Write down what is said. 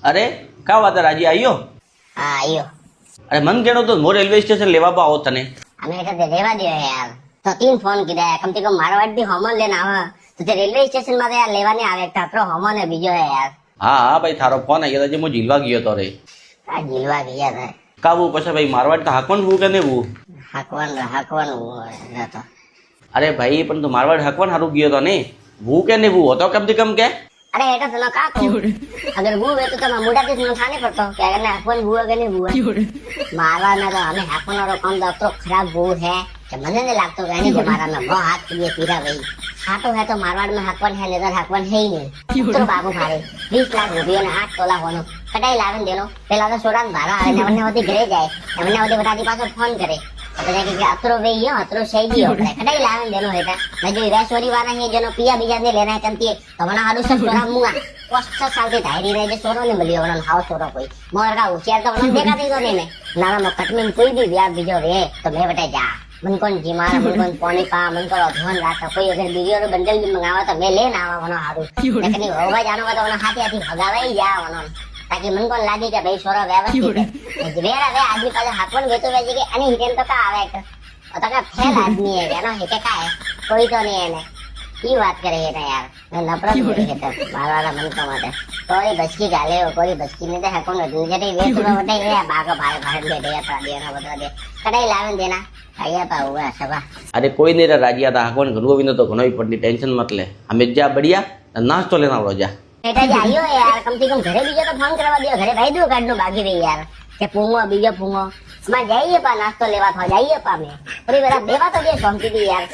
અરે કા વાત રાજી આવ્યો? હા આવ્યો. અરે મન કેણો તો મો રેલવે સ્ટેશન લેવા આવો તને. અમે એટલે રેવા દે યાર. તો 3 ફોન કીધા કમ થી કમ મારવાડ થી હોમન લેને આવે તો તે રેલવે સ્ટેશન માં યાર લેવાને આવે તાત્રો હોમન ને બીજો હે યાર. હા હા ભાઈ થારો ફોન આવ્યો તો હું જીલવા ગયો તો રે. આ જીલવા ગયા હતા. કાબુ પછી ભાઈ મારવાડ તો હાકવાનું હું કે નેવું. હાકવાનું હતો. અરે ભાઈ પણ તું મારવાડ હાકવાનું હારું ગયો તો ને હું કે નેવું હતો કમ થી કમ કે. अरे ऐसा सुनो का अगर वो है तो मैं मुड़ा किस खाने पड़ता हूँ क्या करना अपन वो अगर नहीं वो मारवा ना तो हमें हाकन और कम तो खराब वो है कि मने नहीं लगता कहने के मारा में बहुत हाथ ये पीरा भाई हाँ तो है तो मारवाड़ में हाकवन है नहीं तो हाकवन है ही नहीं तो बाबू भारे 20 लाख रुपये ने 8 तोला होनो कटाई लावन देनो पहला तो सोडान भारा आवे ने वने घरे जाए वने वने बता दी पाछो फोन करे तो जाके कि अतरो वे यो अतरो सही हो कटाई लावन देनो है मैं जो ईराशोरी वाला है जनो पिया बीजा ने लेना है चंती तो मना हाडू सब सोरा मुआ 5 साल के धायरी रहे जो सोरो ने मिलियो वरन हाउ सोरो कोई मोर का होशियार तो वरन देखा दी तो ने नाना में कटमिन कोई भी ब्याह बीजो रे तो मैं बता जा मन कोन जी मारा मन कोन पानी पा मन को धन रात कोई अगर वीडियो रो बंडल भी मंगावा तो मैं लेना आवा वनो हाडू लेकिन होवा जानो तो वनो हाथी हाथी भगावे ही जा वनो ताकि मन को लागे कि भाई सोरो व्यवस्थित है वेरा वे आदमी पाले हाथवन वेतो वेजे के अनि हिटेन तो का आवे के तो का फेल आदमी है जानो हिटे का है कोई तो नहीं है ने की बात करे है यार मैं नफरत हो रही है तो मारवाला मन को माटे कोई बचकी गाले हो कोई बचकी नहीं देखा कौन जटे वेत में बटे ये बागा भारे भारे ले दे या देना बता दे कटाई लावन देना आया पा हुआ सभा अरे कोई नहीं रे राजिया था हाकवन घरवा विनो तो घणोई पड़नी टेंशन मत ले हमें जा बढ़िया नाश्तो लेना आवड़ो जा बेटा जाइयो यार कम से कम घरे बीजो तो फोन करवा दियो घरे भाई दो काढनो बाकी रही यार के पूंगो बीजो पूंगो मैं जाइए पा नाश्तो लेवा था जाइए पा मैं पूरी बेरा देवा तो दे सोमती दी यार